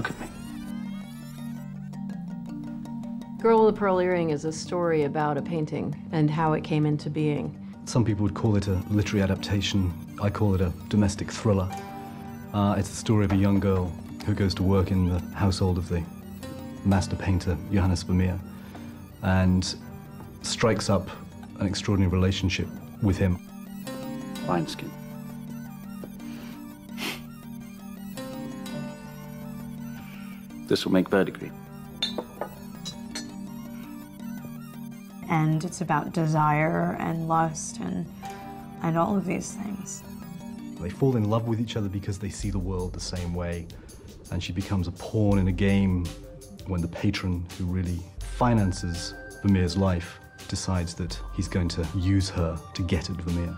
Look at me. Girl with the Pearl Earring is a story about a painting and how it came into being. Some people would call it a literary adaptation. I call it a domestic thriller. It's the story of a young girl who goes to work in the household of the master painter, Johannes Vermeer, and strikes up an extraordinary relationship with him. Fine skin. This will make verdigris. And it's about desire and lust and all of these things. They fall in love with each other because they see the world the same way, and she becomes a pawn in a game when the patron who really finances Vermeer's life decides that he's going to use her to get at Vermeer.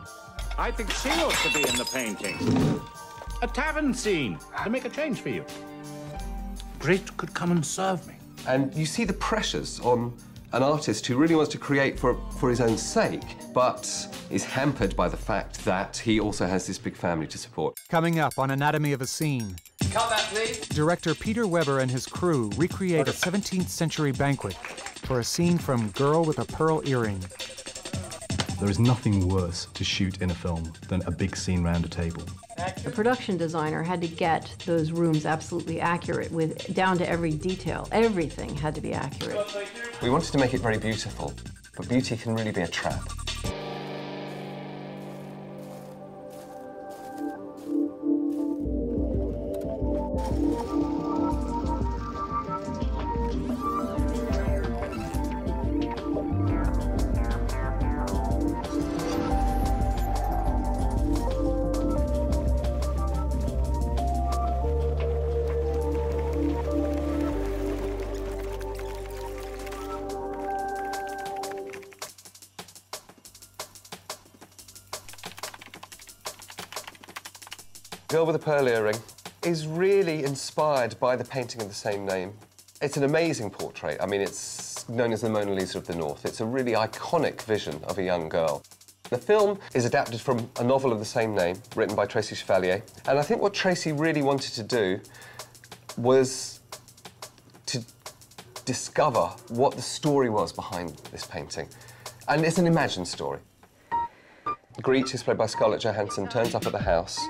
I think she ought to be in the painting. A tavern scene to make a change for you. Great could come and serve me. And you see the pressures on an artist who really wants to create for his own sake, but is hampered by the fact that he also has this big family to support. Coming up on Anatomy of a Scene. Cut that, please. Director Peter Weber and his crew recreate a 17th century banquet for a scene from Girl with a Pearl Earring. There is nothing worse to shoot in a film than a big scene round a table. The production designer had to get those rooms absolutely accurate, down to every detail. Everything had to be accurate. We wanted to make it very beautiful, but beauty can really be a trap. Girl with a Pearl Earring is really inspired by the painting of the same name. It's an amazing portrait. I mean, it's known as the Mona Lisa of the North. It's a really iconic vision of a young girl. The film is adapted from a novel of the same name, written by Tracy Chevalier. And I think what Tracy really wanted to do was to discover what the story was behind this painting. And it's an imagined story. Greet, who's played by Scarlett Johansson, turns up at the house,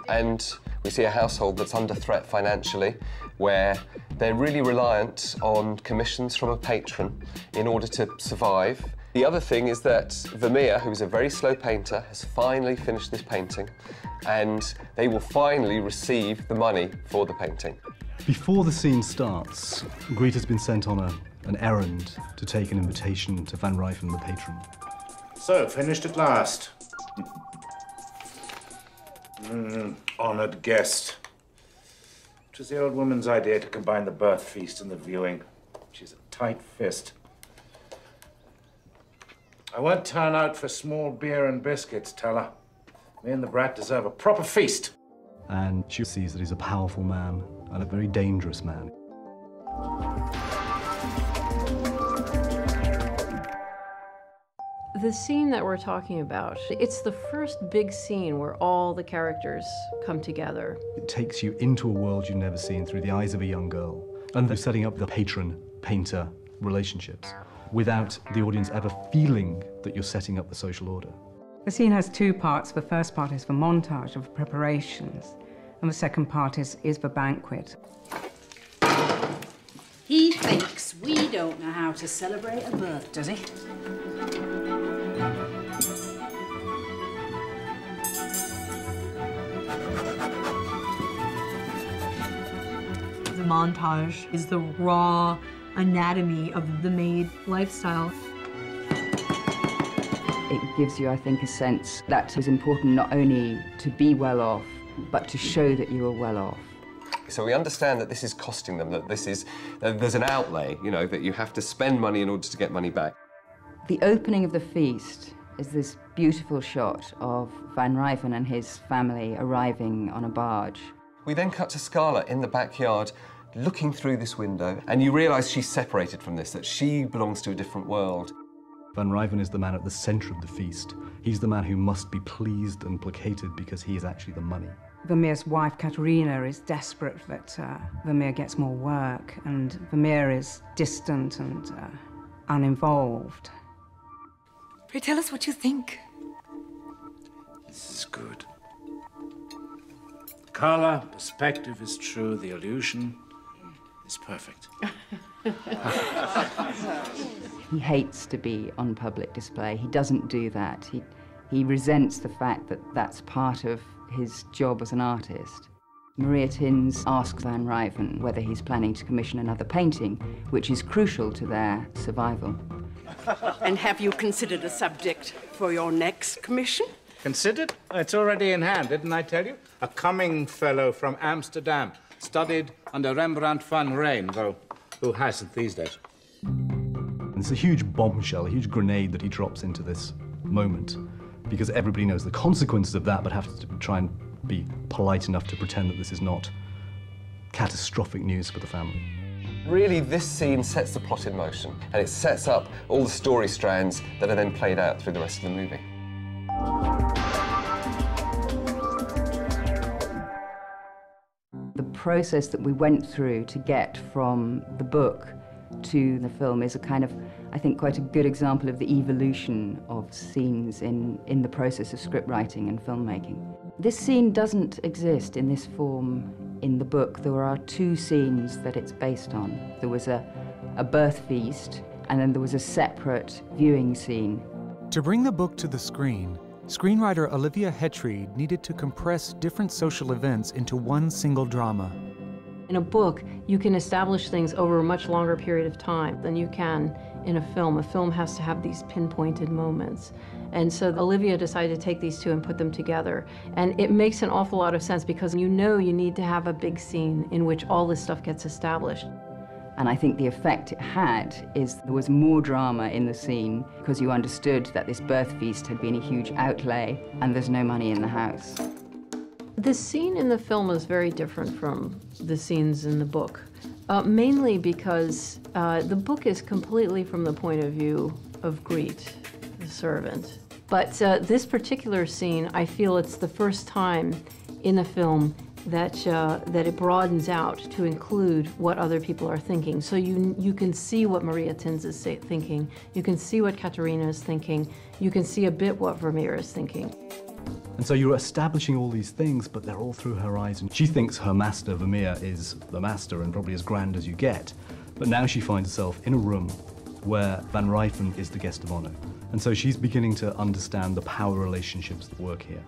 and we see a household that's under threat financially, where they're really reliant on commissions from a patron in order to survive. The other thing is that Vermeer, who's a very slow painter, has finally finished this painting, and they will finally receive the money for the painting. Before the scene starts, Greet has been sent on an errand to take an invitation to Van Ryffen, the patron. So, finished at last. Honoured guest. It was the old woman's idea to combine the birth feast and the viewing. She's a tight fist. I won't turn out for small beer and biscuits, tell her. Me and the brat deserve a proper feast. And she sees that he's a powerful man and a very dangerous man. The scene that we're talking about, it's the first big scene where all the characters come together. It takes you into a world you've never seen through the eyes of a young girl. And they're setting up the patron-painter relationships without the audience ever feeling that you're setting up the social order. The scene has two parts. The first part is the montage of preparations, and the second part is the banquet. He thinks we don't know how to celebrate a birth, does he? The montage is the raw anatomy of the maid lifestyle. It gives you, I think, a sense that it's important not only to be well off, but to show that you are well off. So we understand that this is costing them, that there's an outlay, you know, that you have to spend money in order to get money back. The opening of the feast is this beautiful shot of Van Ryffen and his family arriving on a barge. We then cut to Scarlett in the backyard, looking through this window, and you realise she's separated from this, that she belongs to a different world. Van Ryffen is the man at the centre of the feast. He's the man who must be pleased and placated because he is actually the money. Vermeer's wife, Katerina, is desperate that Vermeer gets more work, and Vermeer is distant and uninvolved. Pray tell us what you think. This is good. Color, perspective is true, the illusion is perfect. He hates to be on public display. He doesn't do that. He resents the fact that that's part of his job as an artist. Maria Tins asks Van Ryven whether he's planning to commission another painting, which is crucial to their survival. And have you considered a subject for your next commission? Considered? It's already in hand, didn't I tell you? A coming fellow from Amsterdam, studied under Rembrandt van Rijn, though who hasn't these days? It's a huge bombshell, a huge grenade that he drops into this moment, because everybody knows the consequences of that, but have to try and be polite enough to pretend that this is not catastrophic news for the family. Really, this scene sets the plot in motion, and it sets up all the story strands that are then played out through the rest of the movie. The process that we went through to get from the book to the film is a kind of, I think, quite a good example of the evolution of scenes in the process of script writing and filmmaking. This scene doesn't exist in this form in the book. There are two scenes that it's based on. There was a birth feast, and then there was a separate viewing scene. To bring the book to the screen, screenwriter Olivia Hettried needed to compress different social events into one single drama. In a book, you can establish things over a much longer period of time than you can in a film. A film has to have these pinpointed moments. And so Olivia decided to take these two and put them together. And it makes an awful lot of sense because you know you need to have a big scene in which all this stuff gets established. And I think the effect it had is there was more drama in the scene because you understood that this birth feast had been a huge outlay and there's no money in the house. The scene in the film is very different from the scenes in the book, mainly because the book is completely from the point of view of Greet, the servant. But this particular scene, I feel it's the first time in the film that it broadens out to include what other people are thinking. So you can see what Maria Tins is thinking, you can see what Katerina is thinking, you can see a bit what Vermeer is thinking. And so you're establishing all these things, but they're all through her eyes. And she thinks her master, Vermeer, is the master and probably as grand as you get. But now she finds herself in a room where Van Ryven is the guest of honor. And so she's beginning to understand the power relationships that work here.